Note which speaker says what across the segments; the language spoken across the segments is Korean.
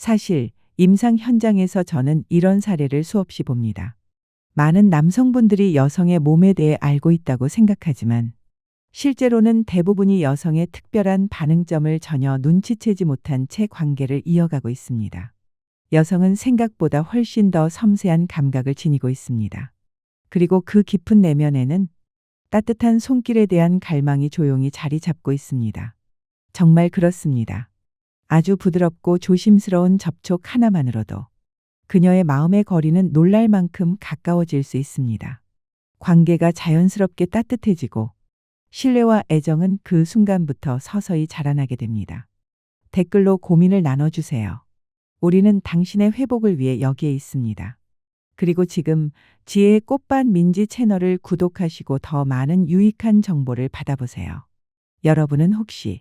Speaker 1: 사실 임상 현장에서 저는 이런 사례를 수없이 봅니다. 많은 남성분들이 여성의 몸에 대해 알고 있다고 생각하지만 실제로는 대부분이 여성의 특별한 반응점을 전혀 눈치채지 못한 채 관계를 이어가고 있습니다. 여성은 생각보다 훨씬 더 섬세한 감각을 지니고 있습니다. 그리고 그 깊은 내면에는 따뜻한 손길에 대한 갈망이 조용히 자리 잡고 있습니다. 정말 그렇습니다. 아주 부드럽고 조심스러운 접촉 하나만으로도 그녀의 마음의 거리는 놀랄 만큼 가까워질 수 있습니다. 관계가 자연스럽게 따뜻해지고 신뢰와 애정은 그 순간부터 서서히 자라나게 됩니다. 댓글로 고민을 나눠주세요. 우리는 당신의 회복을 위해 여기에 있습니다. 그리고 지금 지혜의 꽃밭 민지 채널을 구독하시고 더 많은 유익한 정보를 받아보세요. 여러분은 혹시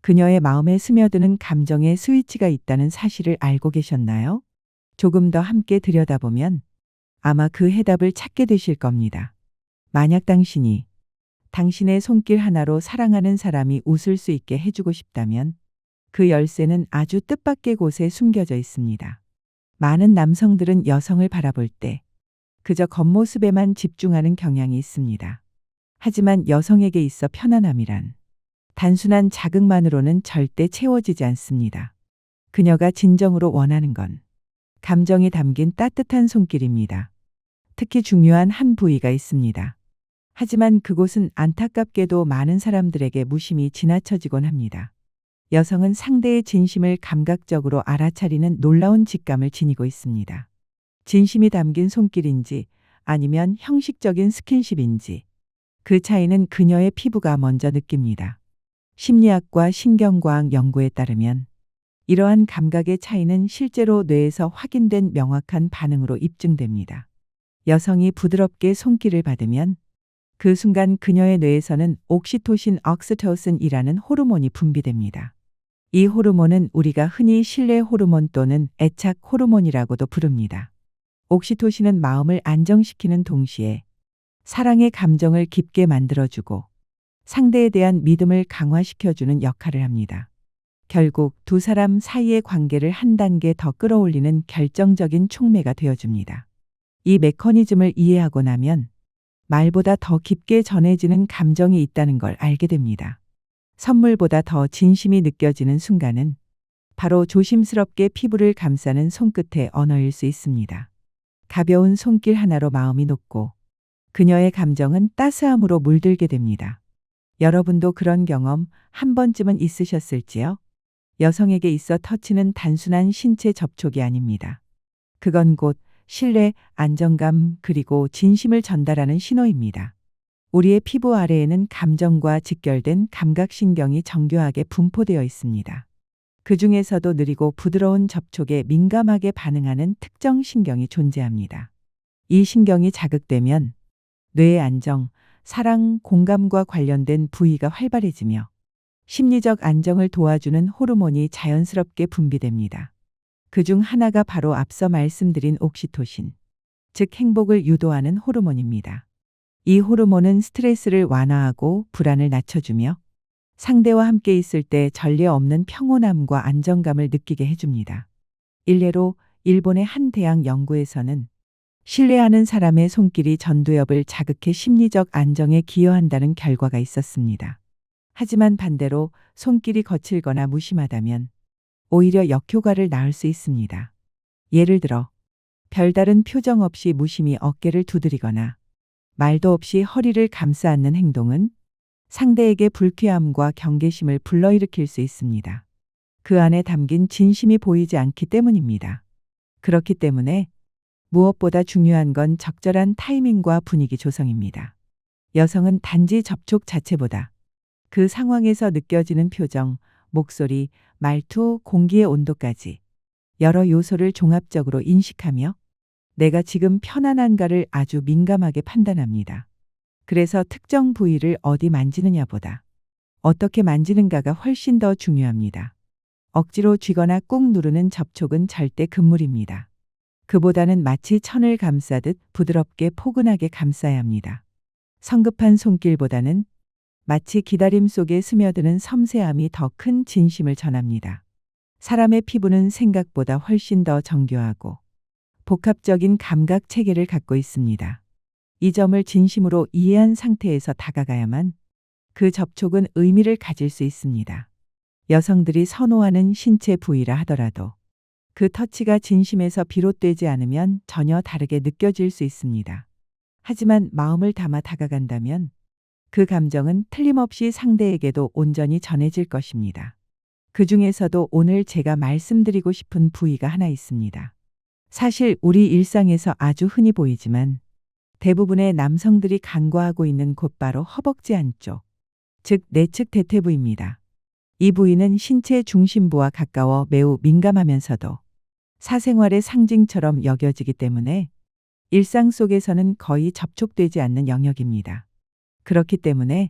Speaker 1: 그녀의 마음에 스며드는 감정의 스위치가 있다는 사실을 알고 계셨나요? 조금 더 함께 들여다보면 아마 그 해답을 찾게 되실 겁니다. 만약 당신이 당신의 손길 하나로 사랑하는 사람이 웃을 수 있게 해주고 싶다면 그 열쇠는 아주 뜻밖의 곳에 숨겨져 있습니다. 많은 남성들은 여성을 바라볼 때 그저 겉모습에만 집중하는 경향이 있습니다. 하지만 여성에게 있어 편안함이란 단순한 자극만으로는 절대 채워지지 않습니다. 그녀가 진정으로 원하는 건 감정이 담긴 따뜻한 손길입니다. 특히 중요한 한 부위가 있습니다. 하지만 그곳은 안타깝게도 많은 사람들에게 무심히 지나쳐지곤 합니다. 여성은 상대의 진심을 감각적으로 알아차리는 놀라운 직감을 지니고 있습니다. 진심이 담긴 손길인지 아니면 형식적인 스킨십인지 그 차이는 그녀의 피부가 먼저 느낍니다. 심리학과 신경과학 연구에 따르면 이러한 감각의 차이는 실제로 뇌에서 확인된 명확한 반응으로 입증됩니다. 여성이 부드럽게 손길을 받으면 그 순간 그녀의 뇌에서는 옥시토신, 억시토신이라는 호르몬이 분비됩니다. 이 호르몬은 우리가 흔히 신뢰 호르몬 또는 애착 호르몬이라고도 부릅니다. 옥시토신은 마음을 안정시키는 동시에 사랑의 감정을 깊게 만들어주고 상대에 대한 믿음을 강화시켜주는 역할을 합니다. 결국 두 사람 사이의 관계를 한 단계 더 끌어올리는 결정적인 촉매가 되어줍니다. 이 메커니즘을 이해하고 나면 말보다 더 깊게 전해지는 감정이 있다는 걸 알게 됩니다. 선물보다 더 진심이 느껴지는 순간은 바로 조심스럽게 피부를 감싸는 손끝의 언어일 수 있습니다. 가벼운 손길 하나로 마음이 녹고 그녀의 감정은 따스함으로 물들게 됩니다. 여러분도 그런 경험 한 번쯤은 있으셨을지요? 여성에게 있어 터치는 단순한 신체 접촉이 아닙니다. 그건 곧 신뢰, 안정감, 그리고 진심을 전달하는 신호입니다. 우리의 피부 아래에는 감정과 직결된 감각신경이 정교하게 분포되어 있습니다. 그 중에서도 느리고 부드러운 접촉에 민감하게 반응하는 특정 신경이 존재합니다. 이 신경이 자극되면 뇌의 안정, 사랑, 공감과 관련된 부위가 활발해지며 심리적 안정을 도와주는 호르몬이 자연스럽게 분비됩니다. 그중 하나가 바로 앞서 말씀드린 옥시토신, 즉 행복을 유도하는 호르몬입니다. 이 호르몬은 스트레스를 완화하고 불안을 낮춰주며 상대와 함께 있을 때 전례 없는 평온함과 안정감을 느끼게 해줍니다. 일례로 일본의 한 대학 연구에서는 신뢰하는 사람의 손길이 전두엽을 자극해 심리적 안정에 기여한다는 결과가 있었습니다. 하지만 반대로 손길이 거칠거나 무심하다면 오히려 역효과를 낳을 수 있습니다. 예를 들어 별다른 표정 없이 무심히 어깨를 두드리거나 말도 없이 허리를 감싸 안는 행동은 상대에게 불쾌함과 경계심을 불러일으킬 수 있습니다. 그 안에 담긴 진심이 보이지 않기 때문입니다. 그렇기 때문에 무엇보다 중요한 건 적절한 타이밍과 분위기 조성입니다. 여성은 단지 접촉 자체보다 그 상황에서 느껴지는 표정, 목소리, 말투, 공기의 온도까지 여러 요소를 종합적으로 인식하며 내가 지금 편안한가를 아주 민감하게 판단합니다. 그래서 특정 부위를 어디 만지느냐보다 어떻게 만지는가가 훨씬 더 중요합니다. 억지로 쥐거나 꾹 누르는 접촉은 절대 금물입니다. 그보다는 마치 천을 감싸듯 부드럽게 포근하게 감싸야 합니다. 성급한 손길보다는 마치 기다림 속에 스며드는 섬세함이 더 큰 진심을 전합니다. 사람의 피부는 생각보다 훨씬 더 정교하고 복합적인 감각 체계를 갖고 있습니다. 이 점을 진심으로 이해한 상태에서 다가가야만 그 접촉은 의미를 가질 수 있습니다. 여성들이 선호하는 신체 부위라 하더라도 그 터치가 진심에서 비롯되지 않으면 전혀 다르게 느껴질 수 있습니다. 하지만 마음을 담아 다가간다면 그 감정은 틀림없이 상대에게도 온전히 전해질 것입니다. 그 중에서도 오늘 제가 말씀드리고 싶은 부위가 하나 있습니다. 사실 우리 일상에서 아주 흔히 보이지만 대부분의 남성들이 간과하고 있는 곧바로 허벅지 안쪽, 즉 내측 대퇴부입니다. 이 부위는 신체 중심부와 가까워 매우 민감하면서도 사생활의 상징처럼 여겨지기 때문에 일상 속에서는 거의 접촉되지 않는 영역입니다. 그렇기 때문에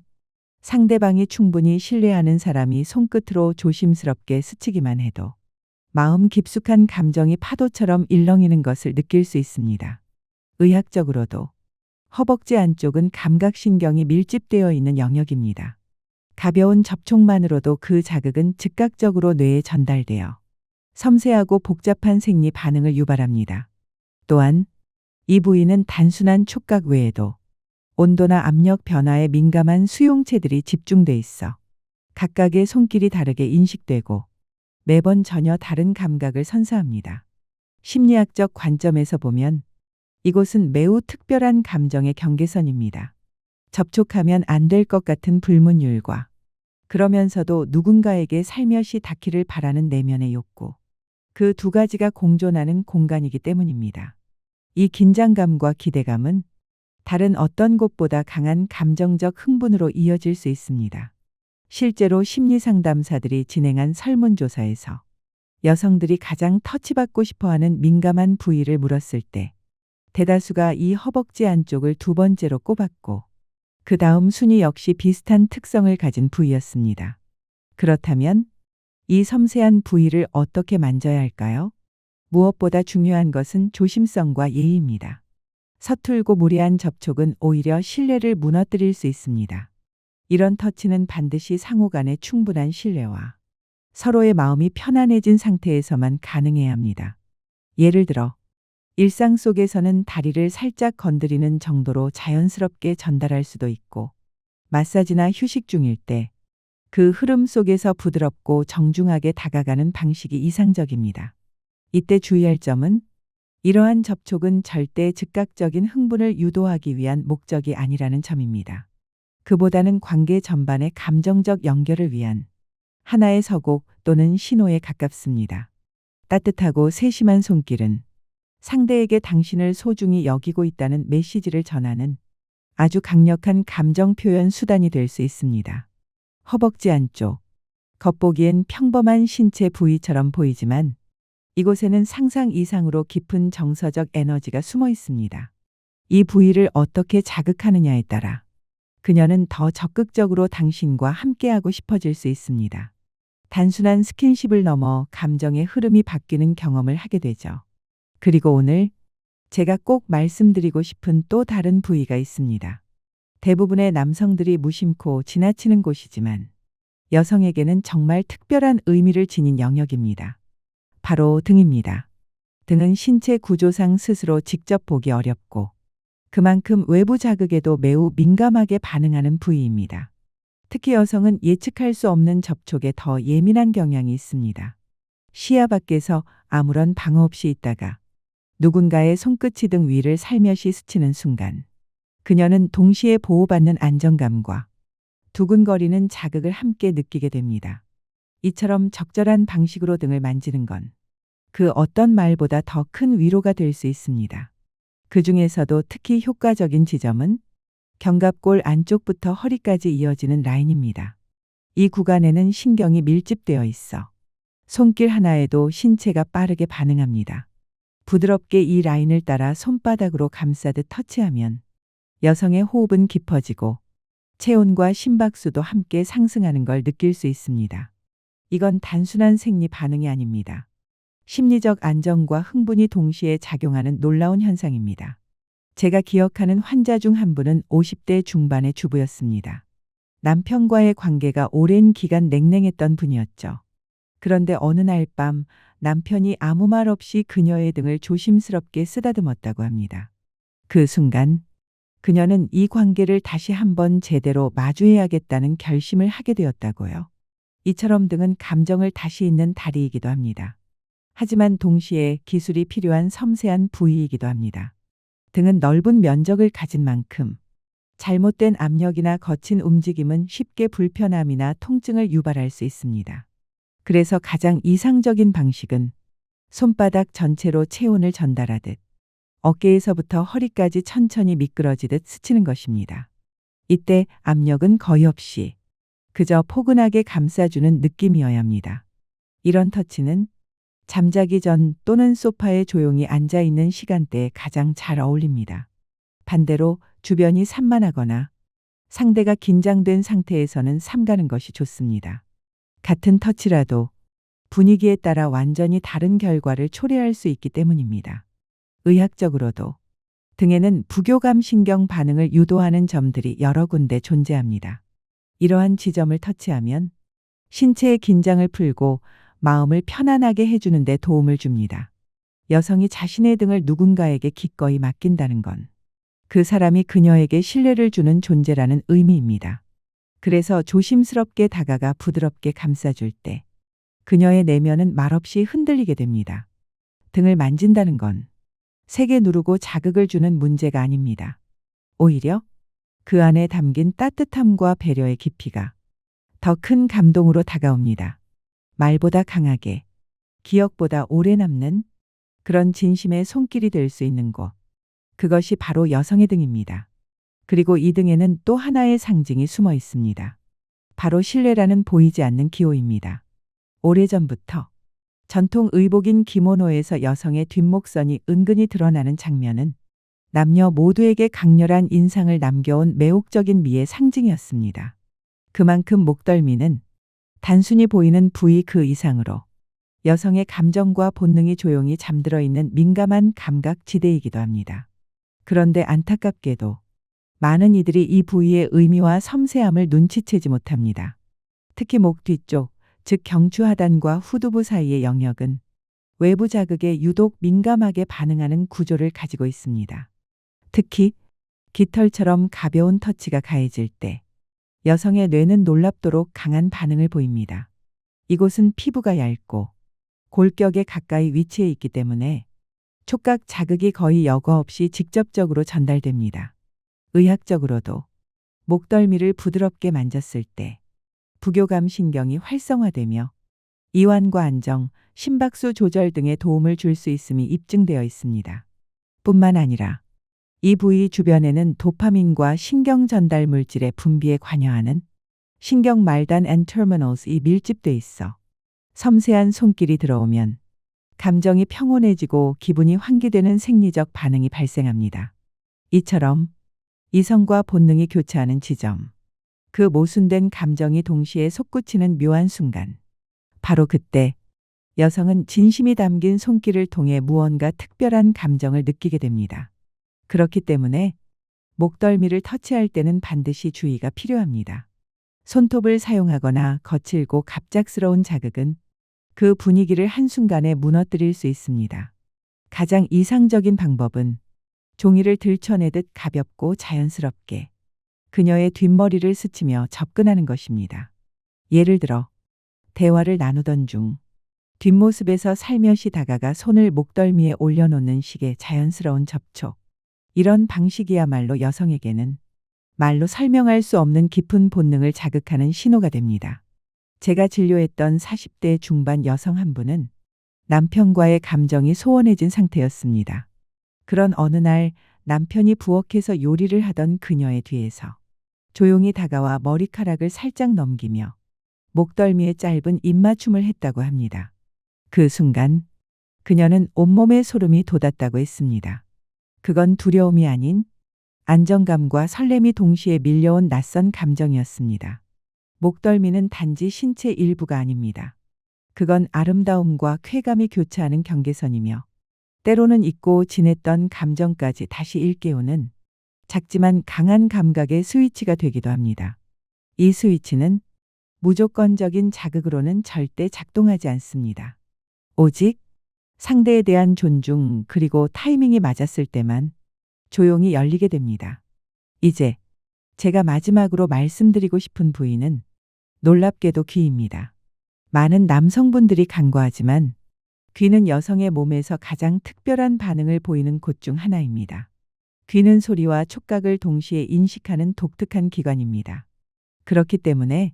Speaker 1: 상대방이 충분히 신뢰하는 사람이 손끝으로 조심스럽게 스치기만 해도 마음 깊숙한 감정이 파도처럼 일렁이는 것을 느낄 수 있습니다. 의학적으로도 허벅지 안쪽은 감각신경이 밀집되어 있는 영역입니다. 가벼운 접촉만으로도 그 자극은 즉각적으로 뇌에 전달되어 섬세하고 복잡한 생리 반응을 유발합니다. 또한 이 부위는 단순한 촉각 외에도 온도나 압력 변화에 민감한 수용체들이 집중돼 있어 각각의 손길이 다르게 인식되고 매번 전혀 다른 감각을 선사합니다. 심리학적 관점에서 보면 이곳은 매우 특별한 감정의 경계선입니다. 접촉하면 안 될 것 같은 불문율과 그러면서도 누군가에게 살며시 닿기를 바라는 내면의 욕구. 그 두 가지가 공존하는 공간이기 때문입니다. 이 긴장감과 기대감은 다른 어떤 곳보다 강한 감정적 흥분으로 이어질 수 있습니다. 실제로 심리상담사들이 진행한 설문조사에서 여성들이 가장 터치받고 싶어하는 민감한 부위를 물었을 때 대다수가 이 허벅지 안쪽을 두 번째로 꼽았고 그 다음 순위 역시 비슷한 특성을 가진 부위였습니다. 그렇다면 이 섬세한 부위를 어떻게 만져야 할까요? 무엇보다 중요한 것은 조심성과 예의입니다. 서툴고 무리한 접촉은 오히려 신뢰를 무너뜨릴 수 있습니다. 이런 터치는 반드시 상호 간의 충분한 신뢰와 서로의 마음이 편안해진 상태에서만 가능해야 합니다. 예를 들어 일상 속에서는 다리를 살짝 건드리는 정도로 자연스럽게 전달할 수도 있고 마사지나 휴식 중일 때 그 흐름 속에서 부드럽고 정중하게 다가가는 방식이 이상적입니다. 이때 주의할 점은 이러한 접촉은 절대 즉각적인 흥분을 유도하기 위한 목적이 아니라는 점입니다. 그보다는 관계 전반의 감정적 연결을 위한 하나의 서곡 또는 신호에 가깝습니다. 따뜻하고 세심한 손길은 상대에게 당신을 소중히 여기고 있다는 메시지를 전하는 아주 강력한 감정 표현 수단이 될 수 있습니다. 허벅지 안쪽, 겉보기엔 평범한 신체 부위처럼 보이지만 이곳에는 상상 이상으로 깊은 정서적 에너지가 숨어 있습니다. 이 부위를 어떻게 자극하느냐에 따라 그녀는 더 적극적으로 당신과 함께하고 싶어질 수 있습니다. 단순한 스킨십을 넘어 감정의 흐름이 바뀌는 경험을 하게 되죠. 그리고 오늘 제가 꼭 말씀드리고 싶은 또 다른 부위가 있습니다. 대부분의 남성들이 무심코 지나치는 곳이지만 여성에게는 정말 특별한 의미를 지닌 영역입니다. 바로 등입니다. 등은 신체 구조상 스스로 직접 보기 어렵고 그만큼 외부 자극에도 매우 민감하게 반응하는 부위입니다. 특히 여성은 예측할 수 없는 접촉에 더 예민한 경향이 있습니다. 시야 밖에서 아무런 방어 없이 있다가 누군가의 손끝이 등 위를 살며시 스치는 순간 그녀는 동시에 보호받는 안정감과 두근거리는 자극을 함께 느끼게 됩니다. 이처럼 적절한 방식으로 등을 만지는 건 그 어떤 말보다 더 큰 위로가 될 수 있습니다. 그 중에서도 특히 효과적인 지점은 견갑골 안쪽부터 허리까지 이어지는 라인입니다. 이 구간에는 신경이 밀집되어 있어 손길 하나에도 신체가 빠르게 반응합니다. 부드럽게 이 라인을 따라 손바닥으로 감싸듯 터치하면 여성의 호흡은 깊어지고 체온과 심박수도 함께 상승하는 걸 느낄 수 있습니다. 이건 단순한 생리 반응이 아닙니다. 심리적 안정과 흥분이 동시에 작용하는 놀라운 현상입니다. 제가 기억하는 환자 중 한 분은 50대 중반의 주부였습니다. 남편과의 관계가 오랜 기간 냉랭했던 분이었죠. 그런데 어느 날 밤 남편이 아무 말 없이 그녀의 등을 조심스럽게 쓰다듬었다고 합니다. 그 순간 그녀는 이 관계를 다시 한번 제대로 마주해야겠다는 결심을 하게 되었다고요. 이처럼 등은 감정을 다시 잇는 다리이기도 합니다. 하지만 동시에 기술이 필요한 섬세한 부위이기도 합니다. 등은 넓은 면적을 가진 만큼 잘못된 압력이나 거친 움직임은 쉽게 불편함이나 통증을 유발할 수 있습니다. 그래서 가장 이상적인 방식은 손바닥 전체로 체온을 전달하듯 어깨에서부터 허리까지 천천히 미끄러지듯 스치는 것입니다. 이때 압력은 거의 없이 그저 포근하게 감싸주는 느낌이어야 합니다. 이런 터치는 잠자기 전 또는 소파에 조용히 앉아 있는 시간대에 가장 잘 어울립니다. 반대로 주변이 산만하거나 상대가 긴장된 상태에서는 삼가는 것이 좋습니다. 같은 터치라도 분위기에 따라 완전히 다른 결과를 초래할 수 있기 때문입니다. 의학적으로도 등에는 부교감 신경 반응을 유도하는 점들이 여러 군데 존재합니다. 이러한 지점을 터치하면 신체의 긴장을 풀고 마음을 편안하게 해주는 데 도움을 줍니다. 여성이 자신의 등을 누군가에게 기꺼이 맡긴다는 건 그 사람이 그녀에게 신뢰를 주는 존재라는 의미입니다. 그래서 조심스럽게 다가가 부드럽게 감싸줄 때 그녀의 내면은 말없이 흔들리게 됩니다. 등을 만진다는 건 세게 누르고 자극을 주는 문제가 아닙니다. 오히려 그 안에 담긴 따뜻함과 배려의 깊이가 더 큰 감동으로 다가옵니다. 말보다 강하게, 기억보다 오래 남는 그런 진심의 손길이 될 수 있는 곳. 그것이 바로 여성의 등입니다. 그리고 이 등에는 또 하나의 상징이 숨어 있습니다. 바로 신뢰라는 보이지 않는 기호입니다. 오래전부터 전통 의복인 기모노에서 여성의 뒷목선이 은근히 드러나는 장면은 남녀 모두에게 강렬한 인상을 남겨온 매혹적인 미의 상징이었습니다. 그만큼 목덜미는 단순히 보이는 부위 그 이상으로 여성의 감정과 본능이 조용히 잠들어 있는 민감한 감각 지대이기도 합니다. 그런데 안타깝게도 많은 이들이 이 부위의 의미와 섬세함을 눈치채지 못합니다. 특히 목 뒤쪽, 즉 경추하단과 후두부 사이의 영역은 외부 자극에 유독 민감하게 반응하는 구조를 가지고 있습니다. 특히 깃털처럼 가벼운 터치가 가해질 때 여성의 뇌는 놀랍도록 강한 반응을 보입니다. 이곳은 피부가 얇고 골격에 가까이 위치해 있기 때문에 촉각 자극이 거의 여과 없이 직접적으로 전달됩니다. 의학적으로도 목덜미를 부드럽게 만졌을 때 부교감 신경이 활성화되며 이완과 안정, 심박수 조절 등의 도움을 줄 수 있음이 입증되어 있습니다. 뿐만 아니라 이 부위 주변에는 도파민과 신경 전달 물질의 분비에 관여하는 신경 말단 앤 터미널이 밀집돼 있어 섬세한 손길이 들어오면 감정이 평온해지고 기분이 환기되는 생리적 반응이 발생합니다. 이처럼 이성과 본능이 교차하는 지점, 그 모순된 감정이 동시에 솟구치는 묘한 순간, 바로 그때 여성은 진심이 담긴 손길을 통해 무언가 특별한 감정을 느끼게 됩니다. 그렇기 때문에 목덜미를 터치할 때는 반드시 주의가 필요합니다. 손톱을 사용하거나 거칠고 갑작스러운 자극은 그 분위기를 한순간에 무너뜨릴 수 있습니다. 가장 이상적인 방법은 종이를 들춰내듯 가볍고 자연스럽게 그녀의 뒷머리를 스치며 접근하는 것입니다. 예를 들어 대화를 나누던 중 뒷모습에서 살며시 다가가 손을 목덜미에 올려놓는 식의 자연스러운 접촉. 이런 방식이야말로 여성에게는 말로 설명할 수 없는 깊은 본능을 자극하는 신호가 됩니다. 제가 진료했던 40대 중반 여성 한 분은 남편과의 감정이 소원해진 상태였습니다. 그런 어느 날 남편이 부엌에서 요리를 하던 그녀의 뒤에서 조용히 다가와 머리카락을 살짝 넘기며 목덜미에 짧은 입맞춤을 했다고 합니다. 그 순간 그녀는 온몸에 소름이 돋았다고 했습니다. 그건 두려움이 아닌 안정감과 설렘이 동시에 밀려온 낯선 감정이었습니다. 목덜미는 단지 신체 일부가 아닙니다. 그건 아름다움과 쾌감이 교차하는 경계선이며 때로는 잊고 지냈던 감정까지 다시 일깨우는 작지만 강한 감각의 스위치가 되기도 합니다. 이 스위치는 무조건적인 자극으로는 절대 작동하지 않습니다. 오직 상대에 대한 존중 그리고 타이밍이 맞았을 때만 조용히 열리게 됩니다. 이제 제가 마지막으로 말씀드리고 싶은 부위는 놀랍게도 귀입니다. 많은 남성분들이 간과하지만 귀는 여성의 몸에서 가장 특별한 반응을 보이는 곳 중 하나입니다. 귀는 소리와 촉각을 동시에 인식하는 독특한 기관입니다. 그렇기 때문에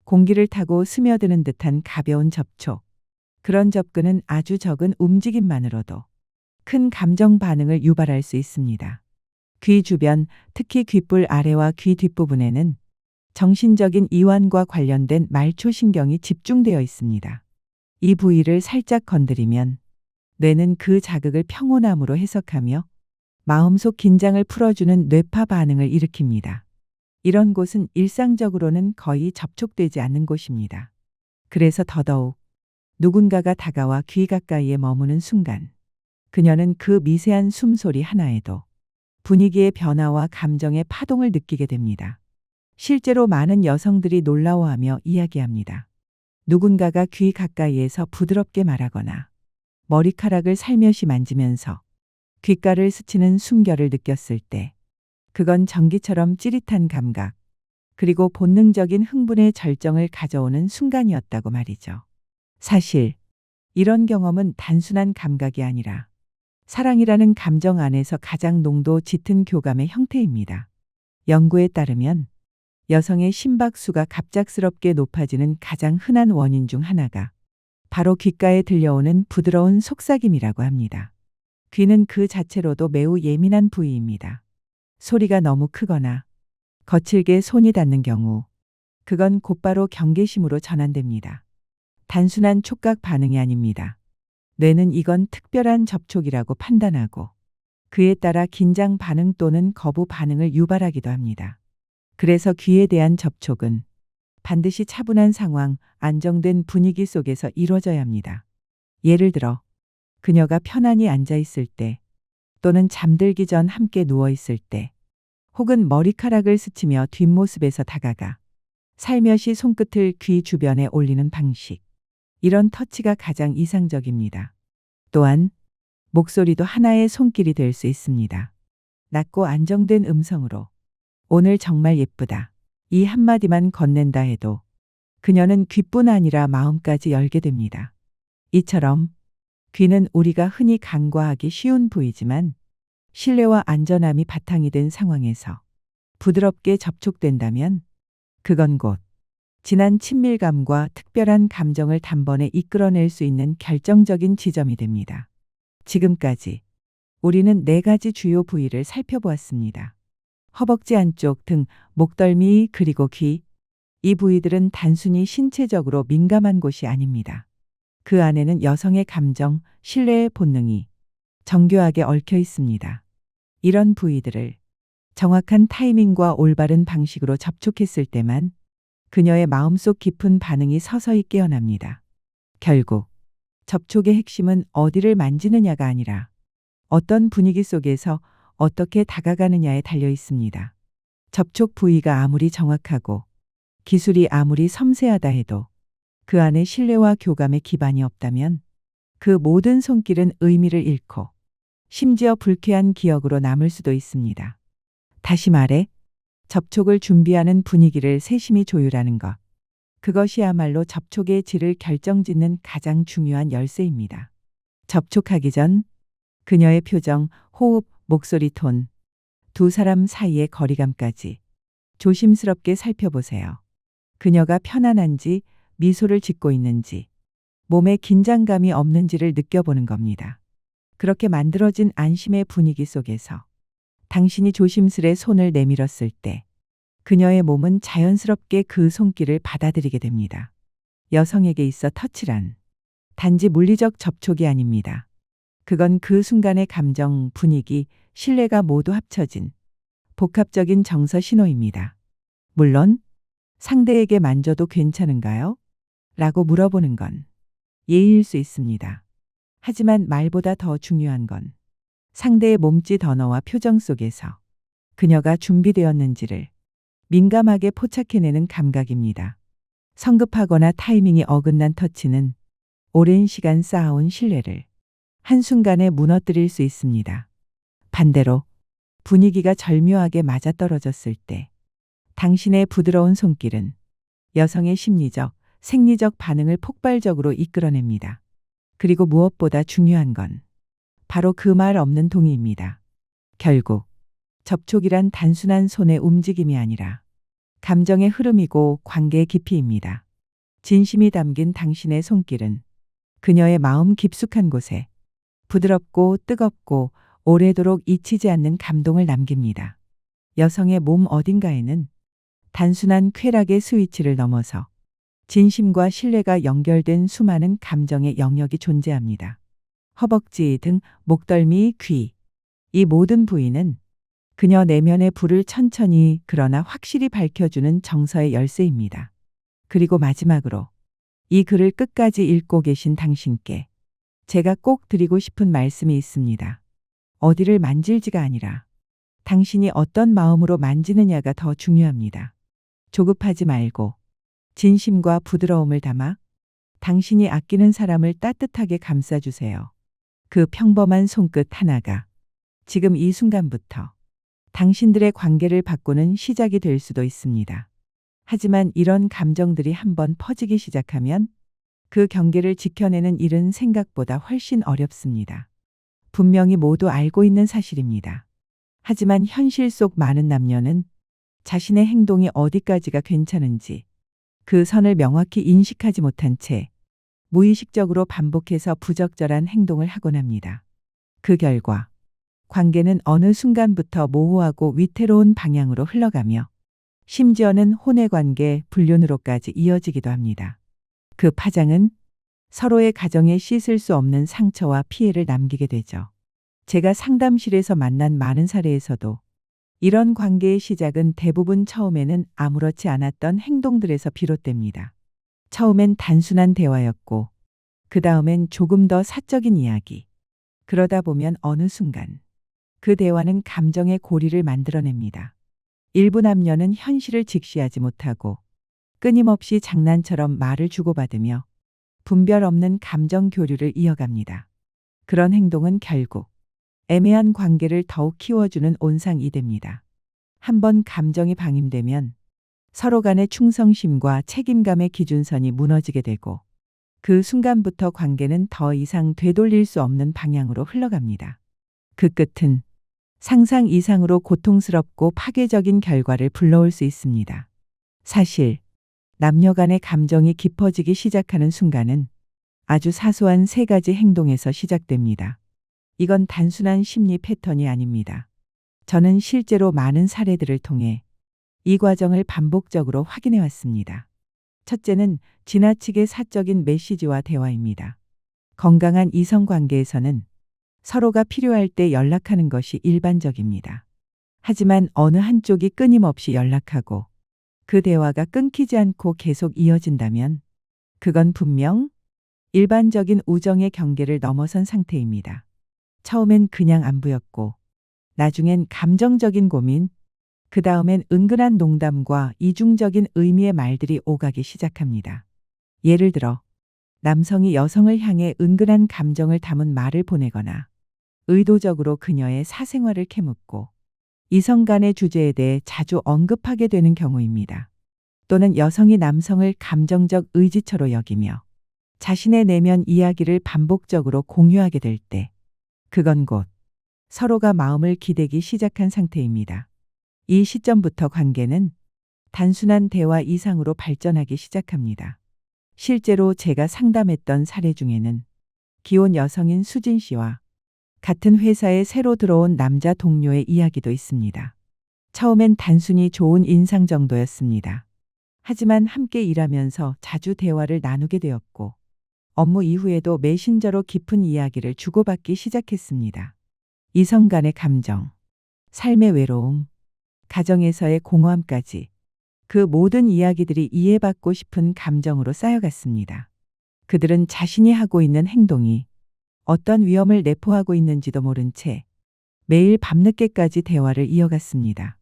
Speaker 1: 공기를 타고 스며드는 듯한 가벼운 접촉, 그런 접근은 아주 적은 움직임만으로도 큰 감정 반응을 유발할 수 있습니다. 귀 주변, 특히 귓불 아래와 귀 뒷부분에는 정신적인 이완과 관련된 말초신경이 집중되어 있습니다. 이 부위를 살짝 건드리면 뇌는 그 자극을 평온함으로 해석하며 마음속 긴장을 풀어주는 뇌파 반응을 일으킵니다. 이런 곳은 일상적으로는 거의 접촉되지 않는 곳입니다. 그래서 더더욱 누군가가 다가와 귀 가까이에 머무는 순간 그녀는 그 미세한 숨소리 하나에도 분위기의 변화와 감정의 파동을 느끼게 됩니다. 실제로 많은 여성들이 놀라워하며 이야기합니다. 누군가가 귀 가까이에서 부드럽게 말하거나 머리카락을 살며시 만지면서 귓가를 스치는 숨결을 느꼈을 때 그건 전기처럼 찌릿한 감각, 그리고 본능적인 흥분의 절정을 가져오는 순간이었다고 말이죠. 사실 이런 경험은 단순한 감각이 아니라 사랑이라는 감정 안에서 가장 농도 짙은 교감의 형태입니다. 연구에 따르면 여성의 심박수가 갑작스럽게 높아지는 가장 흔한 원인 중 하나가 바로 귓가에 들려오는 부드러운 속삭임이라고 합니다. 귀는 그 자체로도 매우 예민한 부위입니다. 소리가 너무 크거나 거칠게 손이 닿는 경우 그건 곧바로 경계심으로 전환됩니다. 단순한 촉각 반응이 아닙니다. 뇌는 이건 특별한 접촉이라고 판단하고 그에 따라 긴장 반응 또는 거부 반응을 유발하기도 합니다. 그래서 귀에 대한 접촉은 반드시 차분한 상황, 안정된 분위기 속에서 이루어져야 합니다. 예를 들어 그녀가 편안히 앉아 있을 때 또는 잠들기 전 함께 누워 있을 때 혹은 머리카락을 스치며 뒷모습에서 다가가 살며시 손끝을 귀 주변에 올리는 방식. 이런 터치가 가장 이상적입니다. 또한 목소리도 하나의 손길이 될 수 있습니다. 낮고 안정된 음성으로 오늘 정말 예쁘다. 이 한마디만 건넨다 해도 그녀는 귀뿐 아니라 마음까지 열게 됩니다. 이처럼 귀는 우리가 흔히 간과하기 쉬운 부위지만 신뢰와 안전함이 바탕이 된 상황에서 부드럽게 접촉된다면 그건 곧 진한 친밀감과 특별한 감정을 단번에 이끌어낼 수 있는 결정적인 지점이 됩니다. 지금까지 우리는 4가지 주요 부위를 살펴보았습니다. 허벅지 안쪽, 등, 목덜미 그리고 귀. 이 부위들은 단순히 신체적으로 민감한 곳이 아닙니다. 그 안에는 여성의 감정, 신뢰의 본능이 정교하게 얽혀 있습니다. 이런 부위들을 정확한 타이밍과 올바른 방식으로 접촉했을 때만 그녀의 마음속 깊은 반응이 서서히 깨어납니다. 결국 접촉의 핵심은 어디를 만지느냐가 아니라 어떤 분위기 속에서 어떻게 다가가느냐에 달려 있습니다. 접촉 부위가 아무리 정확하고 기술이 아무리 섬세하다 해도 그 안에 신뢰와 교감의 기반이 없다면 그 모든 손길은 의미를 잃고 심지어 불쾌한 기억으로 남을 수도 있습니다. 다시 말해 접촉을 준비하는 분위기를 세심히 조율하는 것. 그것이야말로 접촉의 질을 결정짓는 가장 중요한 열쇠입니다. 접촉하기 전 그녀의 표정, 호흡, 목소리 톤, 두 사람 사이의 거리감까지 조심스럽게 살펴보세요. 그녀가 편안한지, 미소를 짓고 있는지, 몸에 긴장감이 없는지를 느껴보는 겁니다. 그렇게 만들어진 안심의 분위기 속에서 당신이 조심스레 손을 내밀었을 때 그녀의 몸은 자연스럽게 그 손길을 받아들이게 됩니다. 여성에게 있어 터치란 단지 물리적 접촉이 아닙니다. 그건 그 순간의 감정, 분위기, 신뢰가 모두 합쳐진 복합적인 정서 신호입니다. 물론 상대에게 만져도 괜찮은가요? 라고 물어보는 건 예의일 수 있습니다. 하지만 말보다 더 중요한 건 상대의 몸짓 언어와 표정 속에서 그녀가 준비되었는지를 민감하게 포착해내는 감각입니다. 성급하거나 타이밍이 어긋난 터치는 오랜 시간 쌓아온 신뢰를 한순간에 무너뜨릴 수 있습니다. 반대로 분위기가 절묘하게 맞아떨어졌을 때 당신의 부드러운 손길은 여성의 심리적, 생리적 반응을 폭발적으로 이끌어냅니다. 그리고 무엇보다 중요한 건 바로 그 말 없는 동의입니다. 결국 접촉이란 단순한 손의 움직임이 아니라 감정의 흐름이고 관계의 깊이입니다. 진심이 담긴 당신의 손길은 그녀의 마음 깊숙한 곳에 부드럽고 뜨겁고 오래도록 잊히지 않는 감동을 남깁니다. 여성의 몸 어딘가에는 단순한 쾌락의 스위치를 넘어서 진심과 신뢰가 연결된 수많은 감정의 영역이 존재합니다. 허벅지 등 목덜미, 귀, 이 모든 부위는 그녀 내면의 불을 천천히 그러나 확실히 밝혀주는 정서의 열쇠입니다. 그리고 마지막으로 이 글을 끝까지 읽고 계신 당신께 제가 꼭 드리고 싶은 말씀이 있습니다. 어디를 만질지가 아니라 당신이 어떤 마음으로 만지느냐가 더 중요합니다. 조급하지 말고 진심과 부드러움을 담아 당신이 아끼는 사람을 따뜻하게 감싸주세요. 그 평범한 손끝 하나가 지금 이 순간부터 당신들의 관계를 바꾸는 시작이 될 수도 있습니다. 하지만 이런 감정들이 한번 퍼지기 시작하면 그 경계를 지켜내는 일은 생각보다 훨씬 어렵습니다. 분명히 모두 알고 있는 사실입니다. 하지만 현실 속 많은 남녀는 자신의 행동이 어디까지가 괜찮은지 그 선을 명확히 인식하지 못한 채 무의식적으로 반복해서 부적절한 행동을 하곤 합니다. 그 결과 관계는 어느 순간부터 모호하고 위태로운 방향으로 흘러가며 심지어는 혼외관계, 불륜으로까지 이어지기도 합니다. 그 파장은 서로의 가정에 씻을 수 없는 상처와 피해를 남기게 되죠. 제가 상담실에서 만난 많은 사례에서도 이런 관계의 시작은 대부분 처음에는 아무렇지 않았던 행동들에서 비롯됩니다. 처음엔 단순한 대화였고 그 다음엔 조금 더 사적인 이야기. 그러다 보면 어느 순간 그 대화는 감정의 고리를 만들어냅니다. 일부 남녀는 현실을 직시하지 못하고 끊임없이 장난처럼 말을 주고받으며 분별 없는 감정 교류를 이어갑니다. 그런 행동은 결국 애매한 관계를 더욱 키워주는 온상이 됩니다. 한번 감정이 방임되면 서로 간의 충성심과 책임감의 기준선이 무너지게 되고 그 순간부터 관계는 더 이상 되돌릴 수 없는 방향으로 흘러갑니다. 그 끝은 상상 이상으로 고통스럽고 파괴적인 결과를 불러올 수 있습니다. 사실 남녀 간의 감정이 깊어지기 시작하는 순간은 아주 사소한 세 가지 행동에서 시작됩니다. 이건 단순한 심리 패턴이 아닙니다. 저는 실제로 많은 사례들을 통해 이 과정을 반복적으로 확인해 왔습니다. 첫째는 지나치게 사적인 메시지와 대화입니다. 건강한 이성 관계에서는 서로가 필요할 때 연락하는 것이 일반적입니다. 하지만 어느 한쪽이 끊임없이 연락하고 그 대화가 끊기지 않고 계속 이어진다면 그건 분명 일반적인 우정의 경계를 넘어선 상태입니다. 처음엔 그냥 안부였고 나중엔 감정적인 고민, 그 다음엔 은근한 농담과 이중적인 의미의 말들이 오가기 시작합니다. 예를 들어 남성이 여성을 향해 은근한 감정을 담은 말을 보내거나 의도적으로 그녀의 사생활을 캐묻고 이성 간의 주제에 대해 자주 언급하게 되는 경우입니다. 또는 여성이 남성을 감정적 의지처로 여기며 자신의 내면 이야기를 반복적으로 공유하게 될 때 그건 곧 서로가 마음을 기대기 시작한 상태입니다. 이 시점부터 관계는 단순한 대화 이상으로 발전하기 시작합니다. 실제로 제가 상담했던 사례 중에는 기혼 여성인 수진 씨와 같은 회사에 새로 들어온 남자 동료의 이야기도 있습니다. 처음엔 단순히 좋은 인상 정도였습니다. 하지만 함께 일하면서 자주 대화를 나누게 되었고 업무 이후에도 메신저로 깊은 이야기를 주고받기 시작했습니다. 이성 간의 감정, 삶의 외로움, 가정에서의 공허함까지 그 모든 이야기들이 이해받고 싶은 감정으로 쌓여갔습니다. 그들은 자신이 하고 있는 행동이 어떤 위험을 내포하고 있는지도 모른 채 매일 밤늦게까지 대화를 이어갔습니다.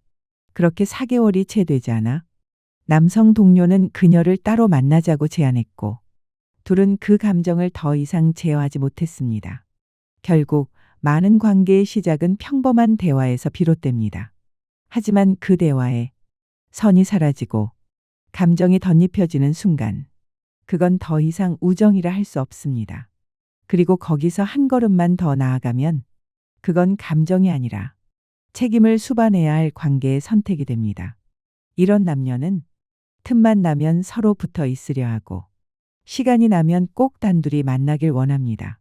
Speaker 1: 그렇게 4개월이 채 되지 않아 남성 동료는 그녀를 따로 만나자고 제안했고 둘은 그 감정을 더 이상 제어하지 못했습니다. 결국 많은 관계의 시작은 평범한 대화에서 비롯됩니다. 하지만 그 대화에 선이 사라지고 감정이 덧입혀지는 순간 그건 더 이상 우정이라 할 수 없습니다. 그리고 거기서 한 걸음만 더 나아가면 그건 감정이 아니라 책임을 수반해야 할 관계의 선택이 됩니다. 이런 남녀는 틈만 나면 서로 붙어 있으려 하고 시간이 나면 꼭 단둘이 만나길 원합니다.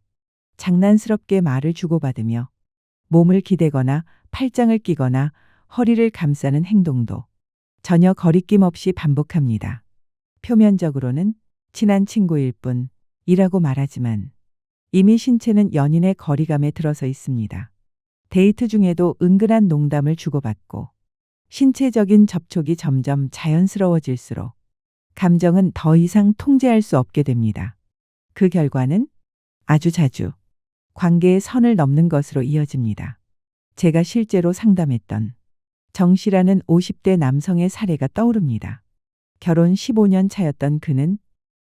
Speaker 1: 장난스럽게 말을 주고받으며 몸을 기대거나 팔짱을 끼거나 허리를 감싸는 행동도 전혀 거리낌 없이 반복합니다. 표면적으로는 친한 친구일 뿐이라고 말하지만 이미 신체는 연인의 거리감에 들어서 있습니다. 데이트 중에도 은근한 농담을 주고받고 신체적인 접촉이 점점 자연스러워질수록 감정은 더 이상 통제할 수 없게 됩니다. 그 결과는 아주 자주 관계의 선을 넘는 것으로 이어집니다. 제가 실제로 상담했던 정 씨라는 50대 남성의 사례가 떠오릅니다. 결혼 15년 차였던 그는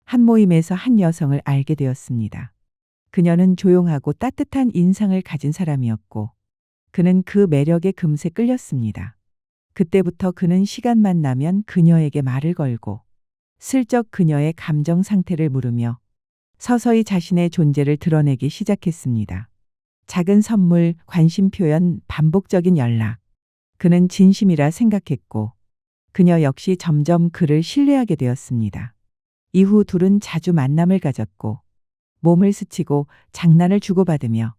Speaker 1: 한 모임에서 한 여성을 알게 되었습니다. 그녀는 조용하고 따뜻한 인상을 가진 사람이었고 그는 그 매력에 금세 끌렸습니다. 그때부터 그는 시간만 나면 그녀에게 말을 걸고 슬쩍 그녀의 감정 상태를 물으며 서서히 자신의 존재를 드러내기 시작했습니다. 작은 선물, 관심 표현, 반복적인 연락. 그는 진심이라 생각했고 그녀 역시 점점 그를 신뢰하게 되었습니다. 이후 둘은 자주 만남을 가졌고 몸을 스치고 장난을 주고받으며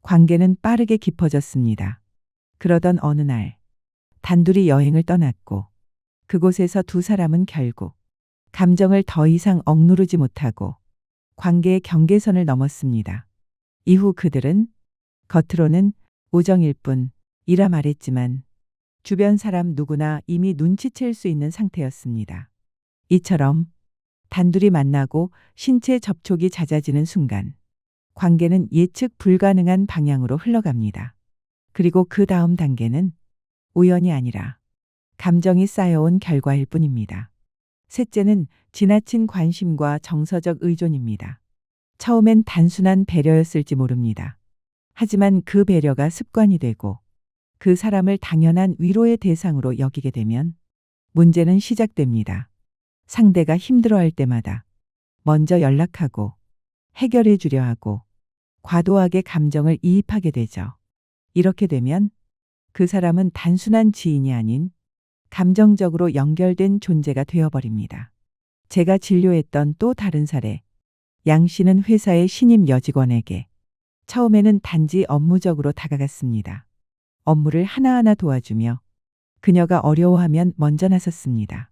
Speaker 1: 관계는 빠르게 깊어졌습니다. 그러던 어느 날 단둘이 여행을 떠났고 그곳에서 두 사람은 결국 감정을 더 이상 억누르지 못하고 관계의 경계선을 넘었습니다. 이후 그들은 겉으로는 우정일 뿐이라 말했지만 주변 사람 누구나 이미 눈치챌 수 있는 상태였습니다. 이처럼 단둘이 만나고 신체 접촉이 잦아지는 순간 관계는 예측 불가능한 방향으로 흘러갑니다. 그리고 그 다음 단계는 우연이 아니라 감정이 쌓여온 결과일 뿐입니다. 셋째는 지나친 관심과 정서적 의존입니다. 처음엔 단순한 배려였을지 모릅니다. 하지만 그 배려가 습관이 되고 그 사람을 당연한 위로의 대상으로 여기게 되면 문제는 시작됩니다. 상대가 힘들어할 때마다 먼저 연락하고 해결해 주려 하고 과도하게 감정을 이입하게 되죠. 이렇게 되면 그 사람은 단순한 지인이 아닌 감정적으로 연결된 존재가 되어버립니다. 제가 진료했던 또 다른 사례. 양 씨는 회사의 신입 여직원에게 처음에는 단지 업무적으로 다가갔습니다. 업무를 하나하나 도와주며 그녀가 어려워하면 먼저 나섰습니다.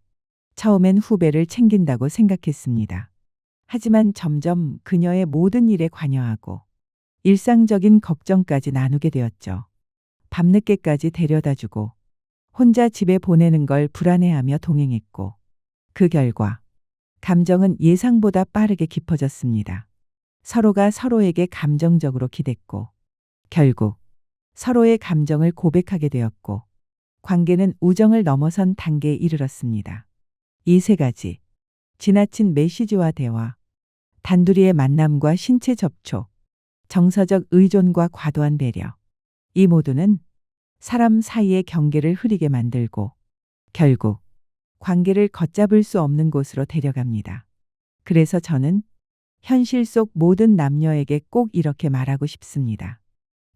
Speaker 1: 처음엔 후배를 챙긴다고 생각했습니다. 하지만 점점 그녀의 모든 일에 관여하고 일상적인 걱정까지 나누게 되었죠. 밤늦게까지 데려다주고 혼자 집에 보내는 걸 불안해하며 동행했고 그 결과 감정은 예상보다 빠르게 깊어졌습니다. 서로가 서로에게 감정적으로 기댔고 결국 서로의 감정을 고백하게 되었고 관계는 우정을 넘어선 단계에 이르렀습니다. 이 세 가지 지나친 메시지와 대화, 단둘이의 만남과 신체 접촉, 정서적 의존과 과도한 배려. 이 모두는 사람 사이의 경계를 흐리게 만들고 결국 관계를 걷잡을 수 없는 곳으로 데려갑니다. 그래서 저는 현실 속 모든 남녀에게 꼭 이렇게 말하고 싶습니다.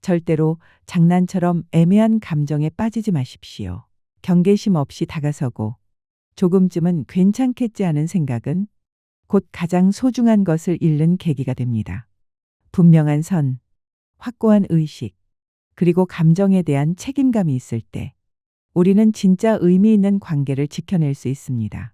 Speaker 1: 절대로 장난처럼 애매한 감정에 빠지지 마십시오. 경계심 없이 다가서고 조금쯤은 괜찮겠지 하는 생각은 곧 가장 소중한 것을 잃는 계기가 됩니다. 분명한 선, 확고한 의식, 그리고 감정에 대한 책임감이 있을 때 우리는 진짜 의미 있는 관계를 지켜낼 수 있습니다.